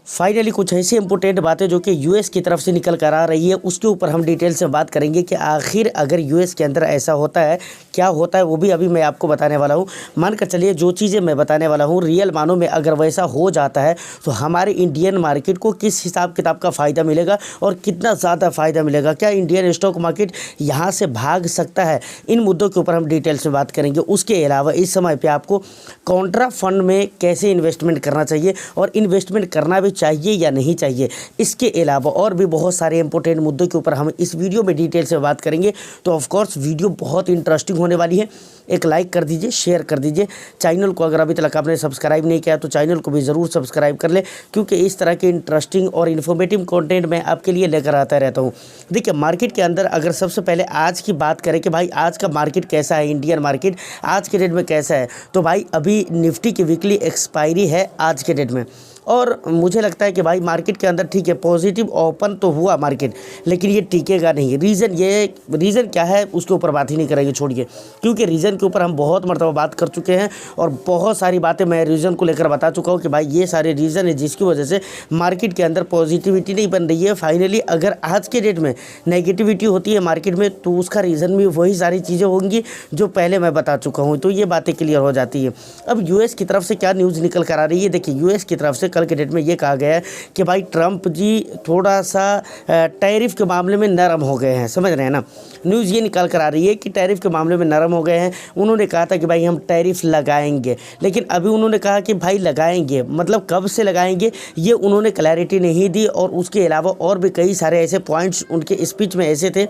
Finally कुछ ऐसी important बातें जो कि यूएस की तरफ से निकल कर आ रही है उसके ऊपर हम डिटेल से बात करेंगे कि आखिर अगर यूएस के अंदर ऐसा होता है क्या होता है, वो भी अभी मैं आपको बताने वाला हूँ। मानकर चलिए जो चीज़ें मैं बताने वाला हूँ रियल मानों में अगर वैसा हो जाता है तो हमारे इंडियन मार्केट को किस हिसाब किताब का फ़ायदा मिलेगा और कितना ज़्यादा फ़ायदा मिलेगा, क्या इंडियन स्टॉक मार्केट यहाँ से भाग सकता है, इन मुद्दों के ऊपर हम डिटेल से बात करेंगे। उसके अलावा इस समय पर आपको कॉन्ट्रा फंड में कैसे इन्वेस्टमेंट करना चाहिए और इन्वेस्टमेंट करना भी चाहिए या नहीं चाहिए, इसके अलावा और भी बहुत सारे इंपॉर्टेंट मुद्दों के ऊपर हम इस वीडियो में डिटेल से बात करेंगे। तो ऑफ कोर्स वीडियो बहुत इंटरेस्टिंग होने वाली है। एक लाइक कर दीजिए, शेयर कर दीजिए। चैनल को अगर अभी तक आपने सब्सक्राइब नहीं किया तो चैनल को भी ज़रूर सब्सक्राइब कर ले, क्योंकि इस तरह के इंटरेस्टिंग और इन्फॉर्मेटिव कंटेंट मैं आपके लिए लेकर आता रहता हूँ। देखिए मार्केट के अंदर अगर सबसे पहले आज की बात करें कि भाई आज का मार्केट कैसा है, इंडियन मार्केट आज के डेट में कैसा है, तो भाई अभी निफ्टी की वीकली एक्सपायरी है आज के डेट में और मुझे लगता है कि भाई मार्केट के अंदर ठीक है पॉजिटिव ओपन तो हुआ मार्केट, लेकिन ये टिकेगा नहीं। रीज़न क्या है उसके ऊपर बात ही नहीं करेंगे, छोड़िए, क्योंकि रीज़न के ऊपर हम बहुत मरतबा बात कर चुके हैं और बहुत सारी बातें मैं रीज़न को लेकर बता चुका हूँ कि भाई ये सारे रीज़न है जिसकी वजह से मार्केट के अंदर पॉजिटिविटी नहीं बन रही है। फाइनली अगर आज के डेट में नेगेटिविटी होती है मार्केट में तो उसका रीज़न भी वही सारी चीज़ें होंगी जो पहले मैं बता चुका हूँ, तो ये बातें क्लियर हो जाती है। अब यूएस की तरफ से क्या न्यूज़ निकल कर आ रही है, देखिए यूएस की तरफ से कल के डेट में ये कहा गया है कि भाई ट्रंप जी थोड़ा सा टैरिफ के मामले में नरम हो गए हैं, समझ रहे हैं ना। न्यूज़ ये निकाल कर आ रही है कि टैरिफ के मामले में नरम हो गए हैं। उन्होंने कहा था कि भाई हम टैरिफ लगाएंगे, लेकिन अभी उन्होंने कहा कि भाई लगाएंगे मतलब कब से लगाएंगे ये उन्होंने क्लैरिटी नहीं दी। और उसके अलावा और भी कई सारे ऐसे पॉइंट्स उनके स्पीच में ऐसे थे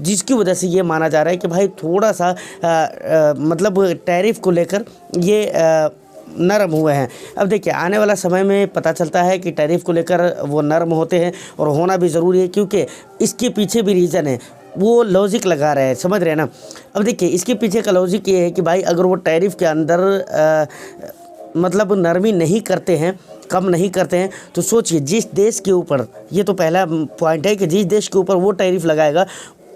जिसकी वजह से ये माना जा रहा है कि भाई थोड़ा सा मतलब टैरिफ को लेकर ये नरम हुए हैं। अब देखिए आने वाला समय में पता चलता है कि टैरिफ को लेकर वो नरम होते हैं और होना भी ज़रूरी है, क्योंकि इसके पीछे भी रीज़न है, वो लॉजिक लगा रहे हैं, समझ रहे हैं ना। अब देखिए इसके पीछे का लॉजिक ये है कि भाई अगर वो टैरिफ के अंदर मतलब नरमी नहीं करते हैं, कम नहीं करते हैं, तो सोचिए जिस देश के ऊपर, ये तो पहला पॉइंट है कि जिस देश के ऊपर वो टैरिफ लगाएगा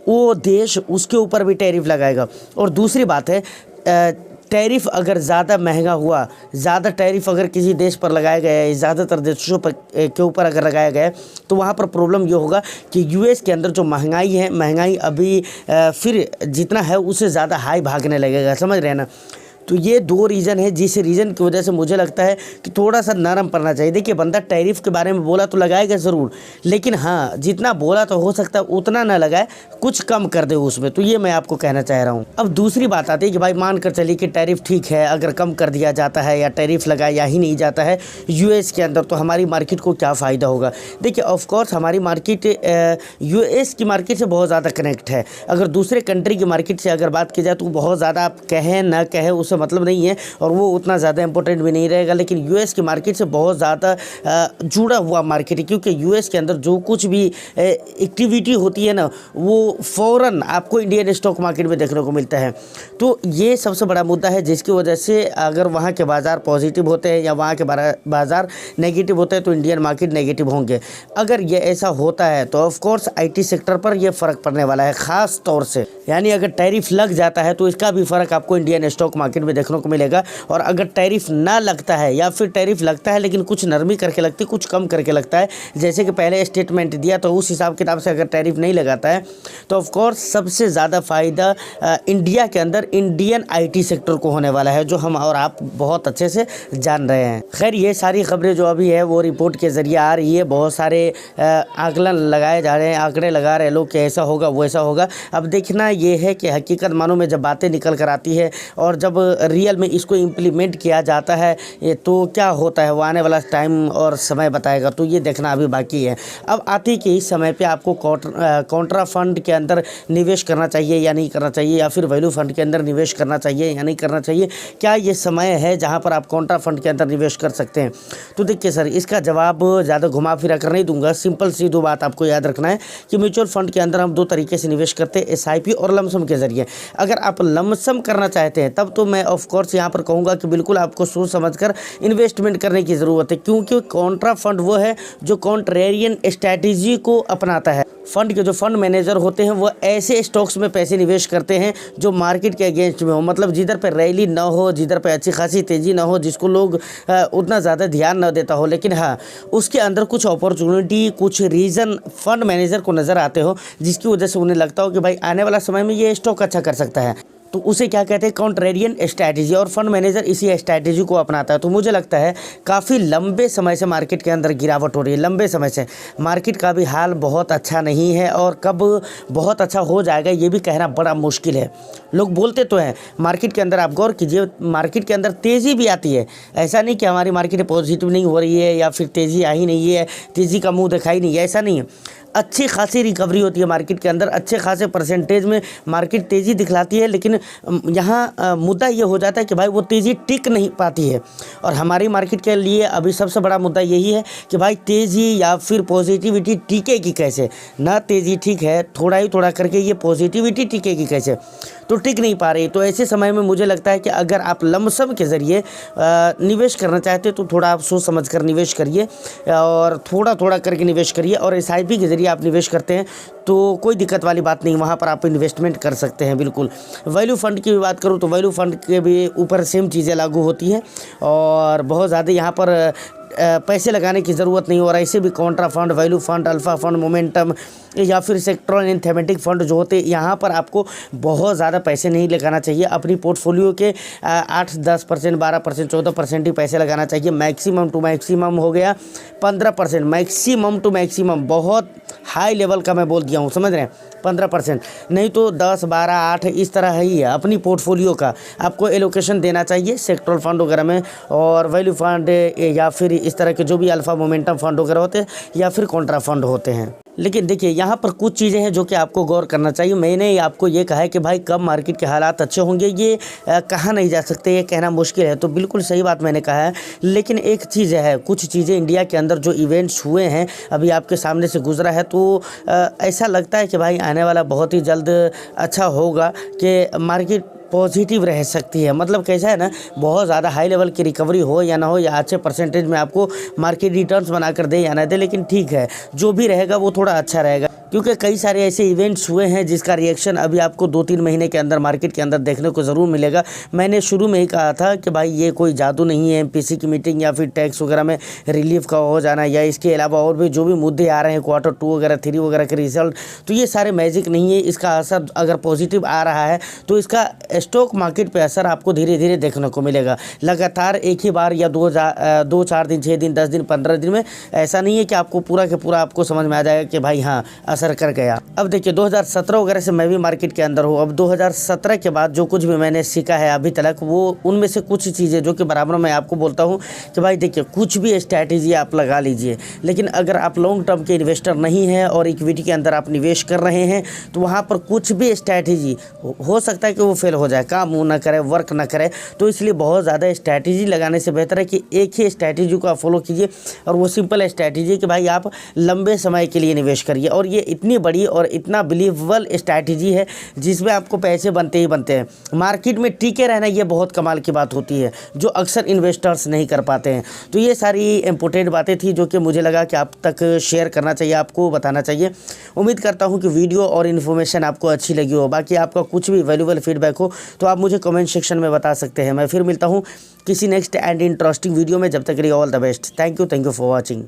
वो देश उसके ऊपर भी टैरिफ लगाएगा। और दूसरी बात है टैरिफ अगर ज़्यादा महंगा हुआ, ज़्यादा टैरिफ अगर किसी देश पर लगाया गया है, ज़्यादातर देशों पर के ऊपर अगर लगाया गया है तो वहाँ पर प्रॉब्लम ये होगा कि यूएस के अंदर जो महंगाई है, महंगाई अभी फिर जितना है उससे ज़्यादा हाई भागने लगेगा, समझ रहे हैं ना। तो ये दो रीज़न है जिस रीज़न की वजह से मुझे लगता है कि थोड़ा सा नरम पड़ना चाहिए। देखिए बंदा टैरिफ के बारे में बोला तो लगाएगा ज़रूर, लेकिन हाँ जितना बोला तो हो सकता है उतना ना लगाए, कुछ कम कर दे उसमें। तो ये मैं आपको कहना चाह रहा हूँ। अब दूसरी बात आती है कि भाई मान कर चलिए कि टैरिफ ठीक है, अगर कम कर दिया जाता है या टैरिफ लगाया ही नहीं जाता है यूएस के अंदर तो हमारी मार्केट को क्या फ़ायदा होगा। देखिए ऑफकोर्स हमारी मार्केट यूएस की मार्केट से बहुत ज़्यादा कनेक्ट है। अगर दूसरे कंट्री की मार्केट से अगर बात की जाए तो बहुत ज़्यादा आप कहें ना कहें उससे मतलब नहीं है और वो उतना ज़्यादा इंपॉर्टेंट भी नहीं रहेगा, लेकिन यूएस की मार्केट से बहुत ज़्यादा जुड़ा हुआ मार्केट है, क्योंकि यूएस के अंदर जो कुछ भी एक्टिविटी होती है ना वो फ़ौरन आपको इंडियन स्टॉक मार्केट में देखने को मिलता है। तो ये सबसे बड़ा मुद्दा है जिसकी वजह से अगर वहाँ के बाज़ार पॉजिटिव होते हैं या वहाँ के बाज़ार नेगेटिव होते हैं तो इंडियन मार्केट नेगेटिव होंगे। अगर ये ऐसा होता है तो ऑफकोर्स आईटी सेक्टर पर यह फ़र्क पड़ने वाला है ख़ास तौर से, यानी अगर टैरिफ लग जाता है तो इसका भी फ़र्क आपको इंडियन स्टॉक मार्केट में देखने को मिलेगा। और अगर टैरिफ ना लगता है या फिर टैरिफ लगता है लेकिन कुछ नरमी करके लगती है, कुछ कम करके लगता है, जैसे कि पहले स्टेटमेंट दिया तो उस हिसाब किताब से अगर टैरिफ नहीं लगाता है तो ऑफकोर्स सबसे ज़्यादा फ़ायदा इंडिया के अंदर इंडियन आईटी सेक्टर को होने वाला है, जो हम और आप बहुत अच्छे से जान रहे हैं। खैर ये सारी खबरें जो अभी है वो रिपोर्ट के ज़रिए आ रही है, बहुत सारे आकलन लगाए जा रहे हैं, आंकड़े लगा रहे हैं लोग कि ऐसा होगा वैसा होगा। अब देखना ये है कि हकीकत मानों में जब बातें निकल कर आती है और जब रियल में इसको इम्प्लीमेंट किया जाता है ये तो क्या होता है वो आने वाला टाइम और समय बताएगा, तो ये देखना अभी बाकी है। अब आती कि इस समय पे आपको कॉन्ट्रा फंड के अंदर निवेश करना चाहिए या नहीं करना चाहिए, या फिर वैल्यू फंड के अंदर निवेश करना चाहिए या नहीं करना चाहिए, क्या ये समय है जहां पर आप कॉन्ट्रा फंड के अंदर निवेश कर सकते हैं। तो देखिए सर इसका जवाब ज़्यादा घुमा फिरा कर नहीं दूंगा, सिंपल सी दो बात आपको याद रखना है कि म्यूचुअल फंड के अंदर हम दो तरीके से निवेश करते हैं, एसआईपी और लमसम के ज़रिए। अगर आप लमसम करना चाहते हैं तब तो मैं ऑफकोर्स यहाँ पर कहूँगा कि बिल्कुल आपको सोच समझकर इन्वेस्टमेंट करने की ज़रूरत है, क्योंकि कॉन्ट्रा फंड वो है जो कॉन्ट्रेरियन स्ट्रैटेजी को अपनाता है। फंड के जो फंड मैनेजर होते हैं वो ऐसे स्टॉक्स में पैसे निवेश करते हैं जो मार्केट के अगेंस्ट में हो, मतलब जिधर पे रैली ना हो, जिधर पे अच्छी खासी तेज़ी ना हो, जिसको लोग उतना ज़्यादा ध्यान ना देता हो, लेकिन हाँ उसके अंदर कुछ अपॉर्चुनिटी, कुछ रीज़न फंड मैनेजर को नज़र आते हो जिसकी वजह से उन्हें लगता हो कि भाई आने वाला समय में ये स्टॉक अच्छा कर सकता है, तो उसे क्या कहते हैं, कॉन्ट्रेरियन स्ट्रैटेजी, और फंड मैनेजर इसी स्ट्रैटेजी को अपनाता है। तो मुझे लगता है काफ़ी लंबे समय से मार्केट के अंदर गिरावट हो रही है, लंबे समय से मार्केट का भी हाल बहुत अच्छा नहीं है, और कब बहुत अच्छा हो जाएगा ये भी कहना बड़ा मुश्किल है। लोग बोलते तो हैं मार्केट के अंदर, आप गौर कीजिए मार्केट के अंदर तेज़ी भी आती है, ऐसा नहीं कि हमारी मार्केट पॉजिटिव नहीं हो रही है या फिर तेज़ी आ ही नहीं है, तेज़ी का मुँह दिखाई नहीं है, ऐसा नहीं है। अच्छी खासी रिकवरी होती है मार्केट के अंदर, अच्छे खासे परसेंटेज में मार्केट तेज़ी दिखलाती है, लेकिन यहाँ मुद्दा ये हो जाता है कि भाई वो तेज़ी टिक नहीं पाती है। और हमारी मार्केट के लिए अभी सबसे बड़ा मुद्दा यही है कि भाई तेज़ी या फिर पॉजिटिविटी टिकेगी कैसे। ना तेज़ी ठीक है, थोड़ा ही थोड़ा करके ये पॉजिटिविटी टिकेगी कैसे, तो टिक नहीं पा रही। तो ऐसे समय में मुझे लगता है कि अगर आप लमसम के ज़रिए निवेश करना चाहते हैं तो थोड़ा आप सोच समझ कर निवेश करिए, और थोड़ा थोड़ा करके निवेश करिए, और SIP के ज़रिए आप निवेश करते हैं तो कोई दिक्कत वाली बात नहीं, वहाँ पर आप इन्वेस्टमेंट कर सकते हैं बिल्कुल। वैल्यू फ़ंड की भी बात करूँ तो वैल्यू फ़ंड के भी ऊपर सेम चीज़ें लागू होती हैं, और बहुत ज़्यादा यहाँ पर पैसे लगाने की ज़रूरत नहीं। और ऐसे भी Contra fund, value fund, alpha fund, momentum या फिर सेक्टरल एंड थीमेटिक फंड जो होते हैं, यहाँ पर आपको बहुत ज़्यादा पैसे नहीं लगाना चाहिए। अपनी पोर्टफोलियो के 8-10%, 12%, 14% ही पैसे लगाना चाहिए। मैक्सिमम टू मैक्सिमम हो गया 15%, मैक्सिमम टू मैक्सिमम, बहुत हाई लेवल का मैं बोल दिया हूँ, समझ रहे हैं, 15%, नहीं तो 10, 12, 8 इस तरह ही है। अपनी पोर्टफोलियो का आपको एलोकेशन देना चाहिए सेक्टरल फंड वगैरह में, और वैल्यू फंड या फिर इस तरह के जो भी अल्फ़ा मोमेंटम फंड वगैरह होते हैं या फिर कॉन्ट्रा फंड होते हैं। लेकिन देखिए यहाँ पर कुछ चीज़ें हैं जो कि आपको गौर करना चाहिए। मैंने आपको ये कहा है कि भाई कब मार्केट के हालात अच्छे होंगे ये कहा नहीं जा सकते, ये कहना मुश्किल है, तो बिल्कुल सही बात मैंने कहा है। लेकिन एक चीज़ है, कुछ चीज़ें इंडिया के अंदर जो इवेंट्स हुए हैं अभी आपके सामने से गुजरा है, तो ऐसा लगता है कि भाई आने वाला बहुत ही जल्द अच्छा होगा कि मार्केट पॉजिटिव रह सकती है। मतलब कैसा है ना, बहुत ज़्यादा हाई लेवल की रिकवरी हो या ना हो, या अच्छे परसेंटेज में आपको मार्केट रिटर्न्स बनाकर दे या ना दे, लेकिन ठीक है जो भी रहेगा वो थोड़ा अच्छा रहेगा, क्योंकि कई सारे ऐसे इवेंट्स हुए हैं जिसका रिएक्शन अभी आपको 2-3 महीने के अंदर मार्केट के अंदर देखने को ज़रूर मिलेगा। मैंने शुरू में ही कहा था कि भाई ये कोई जादू नहीं है, MPC की मीटिंग या फिर टैक्स वगैरह में रिलीफ का हो जाना, या इसके अलावा और भी जो भी मुद्दे आ रहे हैं Q2 वगैरह 3 वगैरह के रिजल्ट, तो ये सारे मैजिक नहीं है। इसका असर अगर पॉजिटिव आ रहा है तो इसका स्टॉक मार्केट पे असर आपको धीरे धीरे देखने को मिलेगा। लगातार एक ही बार या 2-4 दिन, 6 दिन, 10 दिन, 15 दिन में ऐसा नहीं है कि आपको पूरा के पूरा आपको समझ में आ जाएगा कि भाई हाँ असर कर गया। अब देखिए 2017 वगैरह से मैं भी मार्केट के अंदर हूँ। अब 2017 के बाद जो कुछ भी मैंने सीखा है अभी तक, वो उनमें से कुछ चीज़ें जो कि बराबर मैं आपको बोलता हूँ कि भाई देखिए कुछ भी स्ट्रैटेजी आप लगा लीजिए, लेकिन अगर आप लॉन्ग टर्म के इन्वेस्टर नहीं हैं और इक्विटी के अंदर आप निवेश कर रहे हैं तो वहाँ पर कुछ भी स्ट्रैटेजी हो सकता है कि वो फेल हो जाए, काम ना करे, वर्क ना करे। तो इसलिए बहुत ज़्यादा स्ट्रैटेजी लगाने से बेहतर है कि एक ही स्ट्रैटेजी को आप फॉलो कीजिए, और वो सिंपल स्ट्रैटेजी है कि भाई आप लंबे समय के लिए निवेश करिए। और ये इतनी बड़ी और इतना बिलीवेबल स्ट्रैटेजी है जिसमें आपको पैसे बनते ही बनते हैं। मार्केट में टिके रहना ये बहुत कमाल की बात होती है जो अक्सर इन्वेस्टर्स नहीं कर पाते हैं। तो ये सारी इंपॉर्टेंट बातें थी जो कि मुझे लगा कि आप तक शेयर करना चाहिए, आपको बताना चाहिए। उम्मीद करता हूँ कि वीडियो और इन्फॉर्मेशन आपको अच्छी लगी हो। बाकी आपका कुछ भी वैल्यूएबल फीडबैक हो तो आप मुझे कमेंट सेक्शन में बता सकते हैं। मैं फिर मिलता हूँ किसी नेक्स्ट एंड इंटरेस्टिंग वीडियो में। जब तक के लिए all the best. Thank you for watching.